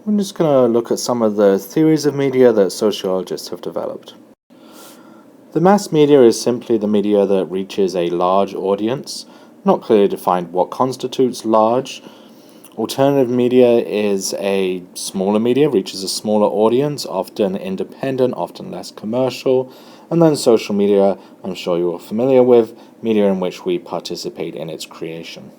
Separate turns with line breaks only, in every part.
I'm just going to look at some of the theories of media that sociologists have developed. The mass media is simply the media that reaches a large audience, not clearly defined what constitutes large. Alternative media is a smaller media, reaches a smaller audience, often independent, often less commercial. And then social media, I'm sure you're familiar with, media in which we participate in its creation.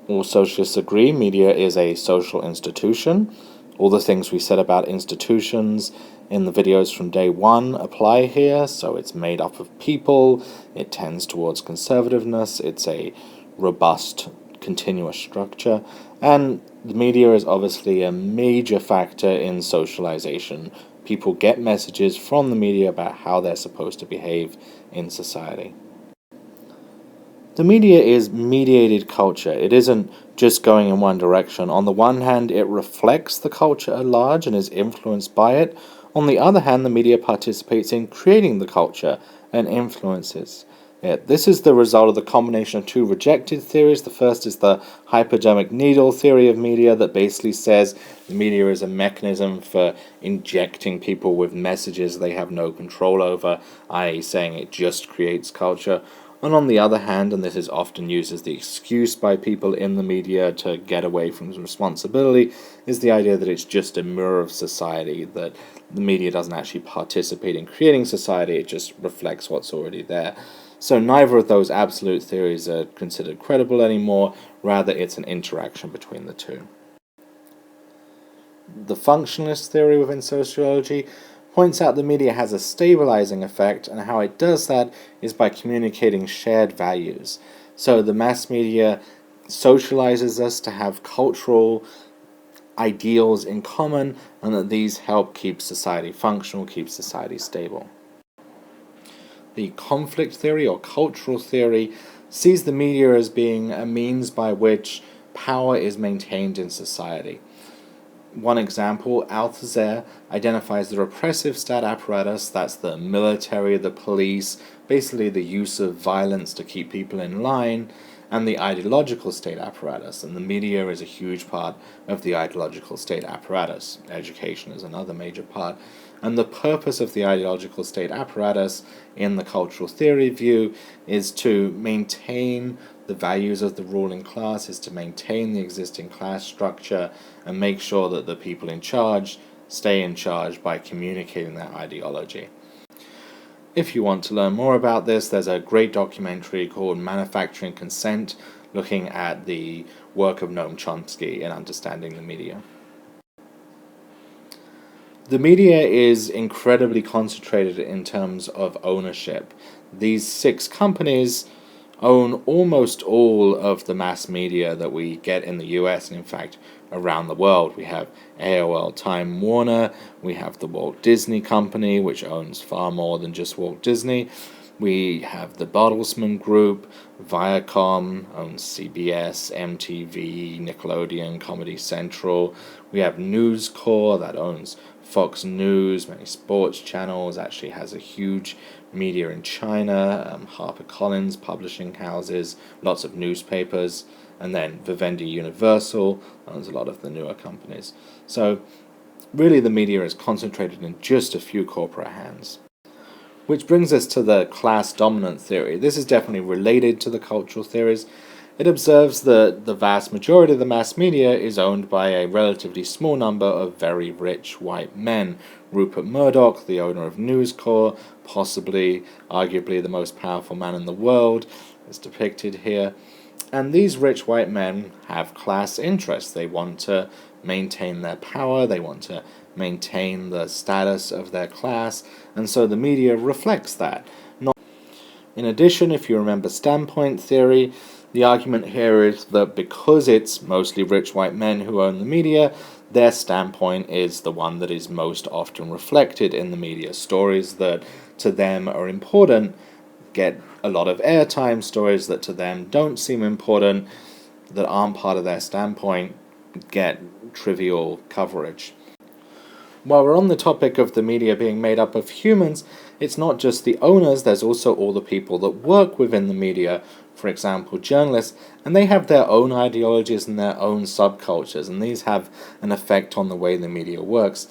All socialists agree media is a social institution. All the things we said about institutions in the videos from day one apply here. So it's made up of people, it tends towards conservativeness, it's a robust, continuous structure, and the media is obviously a major factor in socialization. People get messages from the media about how they're supposed to behave in society. The media is mediated culture. It isn't just going in one direction. On the one hand, it reflects the culture at large and is influenced by it. On the other hand, the media participates in creating the culture and influences it. This is the result of the combination of two rejected theories. The first is the hypodermic needle theory of media that basically says the media is a mechanism for injecting people with messages they have no control over, i.e. saying it just creates culture. And on the other hand, and this is often used as the excuse by people in the media to get away from responsibility, is the idea that it's just a mirror of society, that the media doesn't actually participate in creating society, it just reflects what's already there. So neither of those absolute theories are considered credible anymore, rather it's an interaction between the two. The functionalist theory within sociology points out the media has a stabilizing effect, and how it does that is by communicating shared values. So the mass media socializes us to have cultural ideals in common, and that these help keep society functional, keep society stable. The conflict theory or cultural theory sees the media as being a means by which power is maintained in society. One example, Althusser identifies the repressive state apparatus, that's the military, the police, basically the use of violence to keep people in line, and the ideological state apparatus, and the media is a huge part of the ideological state apparatus. Education is another major part. And the purpose of the ideological state apparatus in the cultural theory view is to maintain the values of the ruling class, is to maintain the existing class structure and make sure that the people in charge stay in charge by communicating their ideology. If you want to learn more about this, there's a great documentary called Manufacturing Consent, looking at the work of Noam Chomsky in understanding the media. The media is incredibly concentrated in terms of ownership. These 6 companies own almost all of the mass media that we get in the US and in fact around the world. We have AOL Time Warner, we have the Walt Disney Company, which owns far more than just Walt Disney. We have the Bertelsmann Group, Viacom owns CBS, MTV, Nickelodeon, Comedy Central. We have News Corp that owns Fox News, many sports channels, actually has a huge media in China, HarperCollins, publishing houses, lots of newspapers, and then Vivendi Universal owns a lot of the newer companies. So really the media is concentrated in just a few corporate hands. Which brings us to the class dominant theory. This is definitely related to the cultural theories. It observes that the vast majority of the mass media is owned by a relatively small number of very rich white men. Rupert Murdoch, the owner of News Corp, possibly, arguably the most powerful man in the world, is depicted here. And these rich white men have class interests. They want to maintain their power, they want to maintain the status of their class, and so the media reflects that. In addition, if you remember standpoint theory, the argument here is that because it's mostly rich white men who own the media, their standpoint is the one that is most often reflected in the media. Stories that to them are important get a lot of airtime, stories that to them don't seem important, that aren't part of their standpoint, get trivial coverage. While we're on the topic of the media being made up of humans, it's not just the owners, there's also all the people that work within the media. for example, journalists, and they have their own ideologies and their own subcultures, and these have an effect on the way the media works.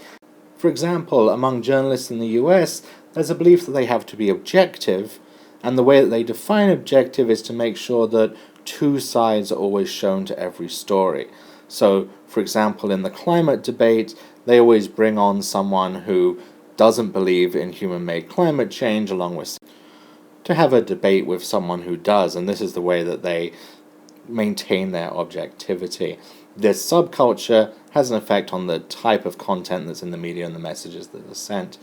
For example, among journalists in the US, there's a belief that they have to be objective, and the way that they define objective is to make sure that two sides are always shown to every story. So, for example, in the climate debate, they always bring on someone who doesn't believe in human-made climate change along with to have a debate with someone who does, and this is the way that they maintain their objectivity. This subculture has an effect on the type of content that's in the media and the messages that are sent.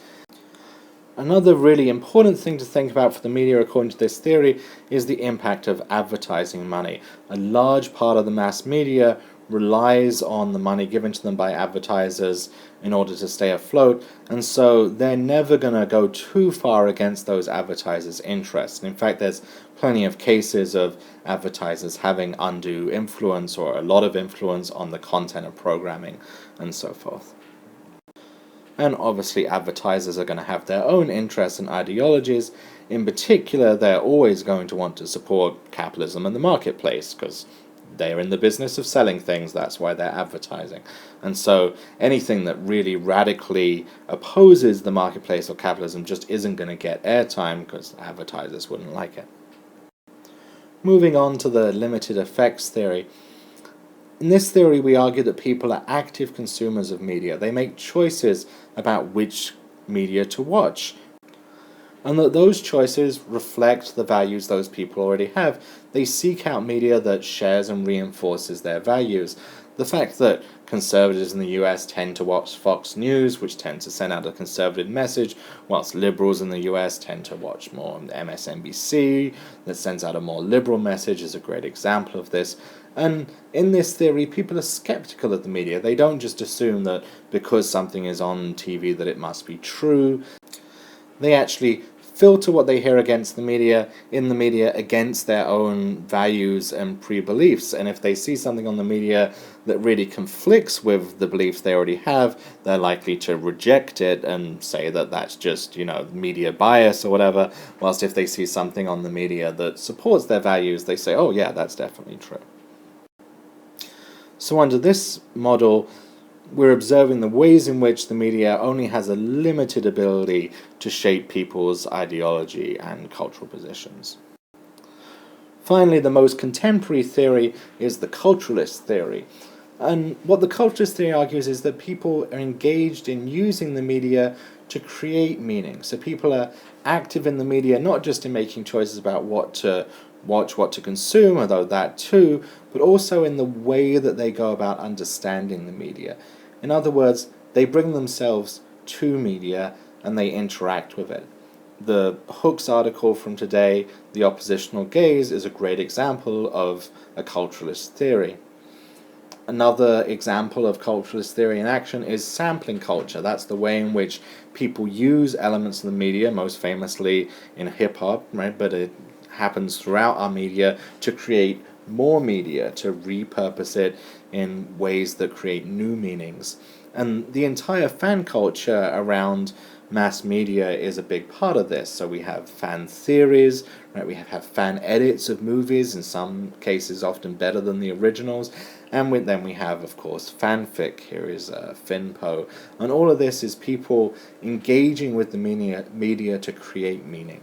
Another really important thing to think about for the media, according to this theory, is the impact of advertising money. A large part of the mass media relies on the money given to them by advertisers in order to stay afloat, and so they're never going to go too far against those advertisers' interests. And in fact, there's plenty of cases of advertisers having undue influence or a lot of influence on the content of programming and so forth. And obviously advertisers are going to have their own interests and ideologies. In particular, they're always going to want to support capitalism and the marketplace, because they're in the business of selling things, that's why they're advertising. And so anything that really radically opposes the marketplace or capitalism just isn't going to get airtime, because advertisers wouldn't like it. Moving on to the limited effects theory. In this theory, we argue that people are active consumers of media. They make choices about which media to watch, and that those choices reflect the values those people already have. They seek out media that shares and reinforces their values. The fact that conservatives in the US tend to watch Fox News, which tends to send out a conservative message, whilst liberals in the US tend to watch more MSNBC, that sends out a more liberal message, is a great example of this. And in this theory, people are skeptical of the media. They don't just assume that because something is on TV that it must be true. They actually filter what they hear against the media, in the media, against their own values and pre-beliefs. And if they see something on the media that really conflicts with the beliefs they already have, they're likely to reject it and say that that's just, media bias or whatever. Whilst if they see something on the media that supports their values, they say, oh yeah, that's definitely true. So under this model, we're observing the ways in which the media only has a limited ability to shape people's ideology and cultural positions. Finally, the most contemporary theory is the culturalist theory. And what the culturalist theory argues is that people are engaged in using the media to create meaning. So people are active in the media, not just in making choices about what to watch, what to consume, although that too, but also in the way that they go about understanding the media. In other words, they bring themselves to media and they interact with it. The Hooks article from today, The Oppositional Gaze, is a great example of a culturalist theory. Another example of culturalist theory in action is sampling culture. That's the way in which people use elements of the media, most famously in hip-hop, right? But it happens throughout our media to create more media, to repurpose it in ways that create new meanings. And the entire fan culture around mass media is a big part of this. So we have fan theories, right? We have fan edits of movies, in some cases often better than the originals. And then we have, of course, fanfic. Here is Finpo. And all of this is people engaging with the media to create meaning.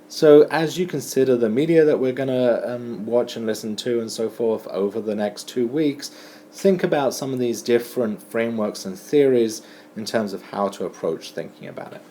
So as you consider the media that we're going to watch and listen to and so forth over the next 2 weeks, think about some of these different frameworks and theories in terms of how to approach thinking about it.